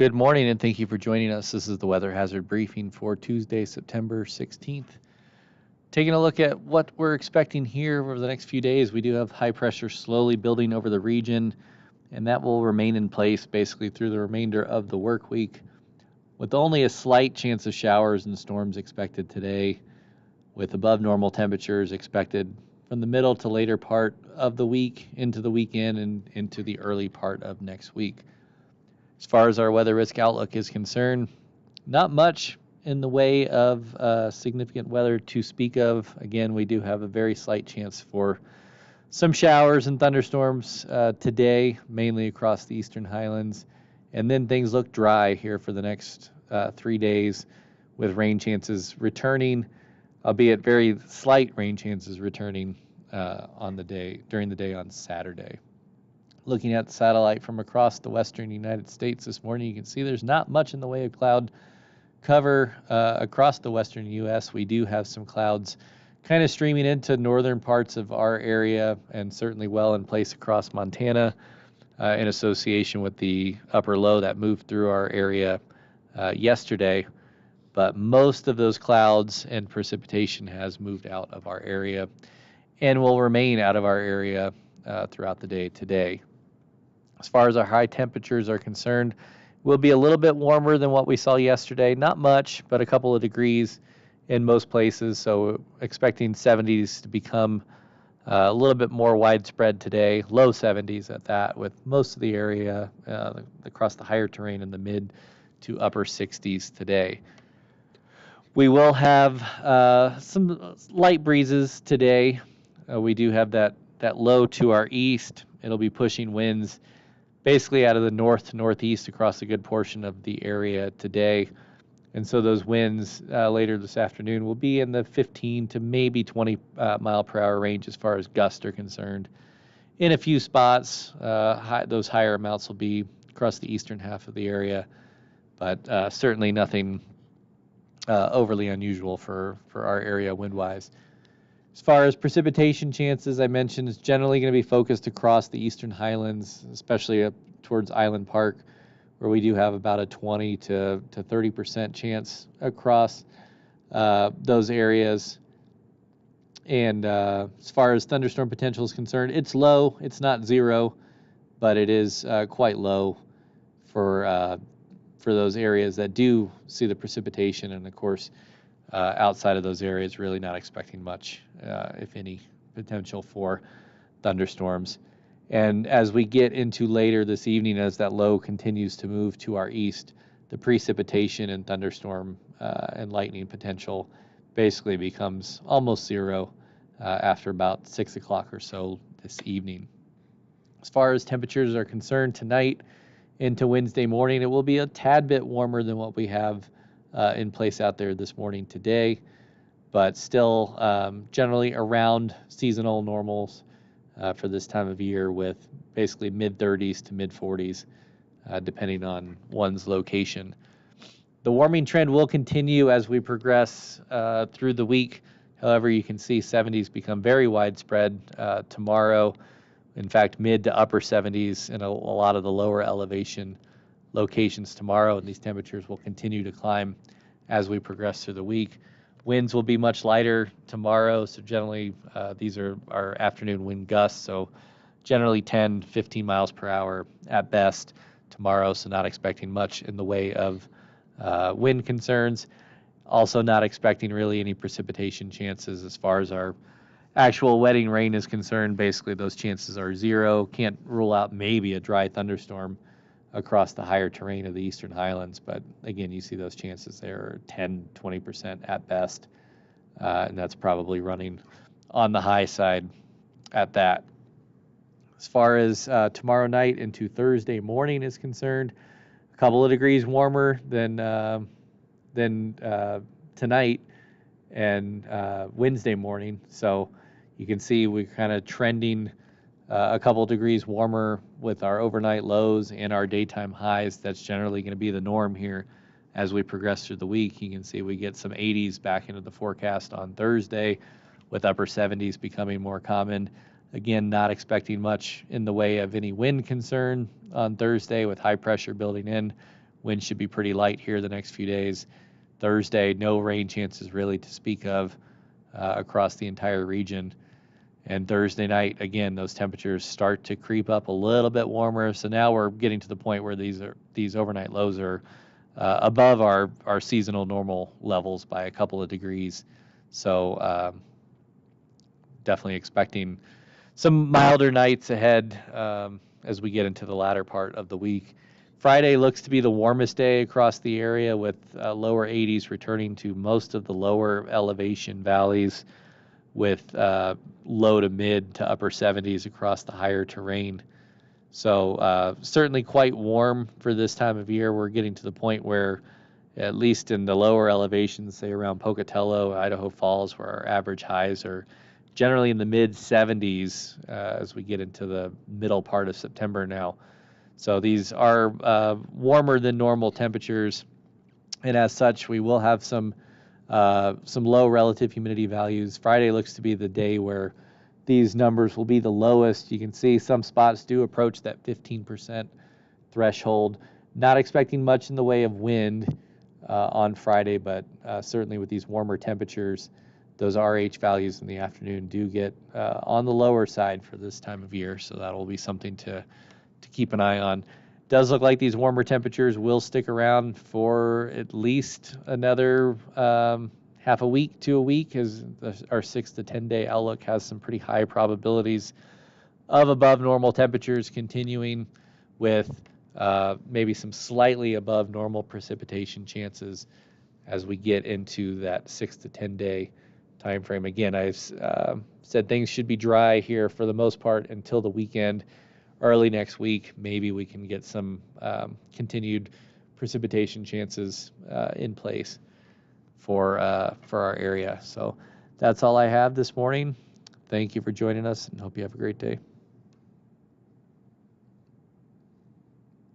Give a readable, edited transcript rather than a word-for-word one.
Good morning and thank you for joining us. This is the weather hazard briefing for Tuesday, September 16th. Taking a look at what we're expecting here over the next few days, we do have high pressure slowly building over the region, and that will remain in place basically through the remainder of the work week, with only a slight chance of showers and storms expected today, with above normal temperatures expected from the middle to later part of the week into the weekend and into the early part of next week. As far as our weather risk outlook is concerned, not much in the way of significant weather to speak of. Again, we do have a very slight chance for some showers and thunderstorms today, mainly across the eastern highlands. And then things look dry here for the next 3 days, with rain chances returning, albeit very slight rain chances returning during the day on Saturday. Looking at the satellite from across the western United States this morning, you can see there's not much in the way of cloud cover across the western U.S. We do have some clouds kind of streaming into northern parts of our area and certainly well in place across Montana in association with the upper low that moved through our area yesterday. But most of those clouds and precipitation has moved out of our area and will remain out of our area throughout the day today. As far as our high temperatures are concerned, we'll be a little bit warmer than what we saw yesterday. Not much, but a couple of degrees in most places. So expecting 70s to become a little bit more widespread today. Low 70s at that, with most of the area across the higher terrain in the mid to upper 60s today. We will have some light breezes today. We do have that low to our east. It'll be pushing winds basically out of the north to northeast across a good portion of the area today. And so those winds later this afternoon will be in the 15 to maybe 20 mile per hour range as far as gusts are concerned. In a few spots, those higher amounts will be across the eastern half of the area, but certainly nothing overly unusual for our area wind-wise. As far as precipitation chances, I mentioned, is generally going to be focused across the eastern highlands, especially up towards Island Park, where we do have about a 20 to 30% chance across those areas. And as far as thunderstorm potential is concerned, it's low. It's not zero, but it is quite low for those areas that do see the precipitation. And of course, outside of those areas, really not expecting much, if any, potential for thunderstorms. And as we get into later this evening, as that low continues to move to our east, the precipitation and thunderstorm and lightning potential basically becomes almost zero after about 6 o'clock or so this evening. As far as temperatures are concerned, tonight into Wednesday morning, it will be a tad bit warmer than what we have in place out there this morning today, but still generally around seasonal normals for this time of year, with basically mid-30s to mid-40s, depending on one's location. The warming trend will continue as we progress through the week. However, you can see 70s become very widespread tomorrow. In fact, mid to upper 70s in a lot of the lower elevation locations tomorrow, and these temperatures will continue to climb as we progress through the week. Winds will be much lighter tomorrow, so generally these are our afternoon wind gusts, so generally 10, 15 miles per hour at best tomorrow, so not expecting much in the way of wind concerns. Also not expecting really any precipitation chances as far as our actual wetting rain is concerned. Basically, those chances are zero. Can't rule out maybe a dry thunderstorm across the higher terrain of the eastern highlands, but again, you see those chances there are 10, 20% at best, and that's probably running on the high side at that. As far as tomorrow night into Thursday morning is concerned, a couple of degrees warmer than tonight and Wednesday morning, so you can see we're kind of trending a couple degrees warmer with our overnight lows and our daytime highs. That's generally going to be the norm here as we progress through the week. You can see we get some 80s back into the forecast on Thursday, with upper 70s becoming more common. Again, not expecting much in the way of any wind concern on Thursday, with high pressure building in. Wind should be pretty light here the next few days. Thursday, no rain chances really to speak of across the entire region. And Thursday night, again, those temperatures start to creep up a little bit warmer. So now we're getting to the point where these overnight lows are above our seasonal normal levels by a couple of degrees. So definitely expecting some milder nights ahead as we get into the latter part of the week. Friday looks to be the warmest day across the area, with lower 80s returning to most of the lower elevation valleys, with low to mid to upper 70s across the higher terrain. So certainly quite warm for this time of year. We're getting to the point where, at least in the lower elevations, say around Pocatello, Idaho Falls, where our average highs are generally in the mid 70s as we get into the middle part of September now. So these are warmer than normal temperatures, and as such, we will have some low relative humidity values. Friday looks to be the day where these numbers will be the lowest. You can see some spots do approach that 15% threshold. Not expecting much in the way of wind on Friday, but certainly with these warmer temperatures, those RH values in the afternoon do get on the lower side for this time of year. So that will be something to keep an eye on. Does look like these warmer temperatures will stick around for at least another half a week to a week, as our 6 to 10 day outlook has some pretty high probabilities of above normal temperatures continuing, with maybe some slightly above normal precipitation chances as we get into that 6 to 10 day time frame. Again, I've said things should be dry here for the most part until the weekend. Early next week, maybe we can get some continued precipitation chances in place for our area. So that's all I have this morning. Thank you for joining us, and hope you have a great day.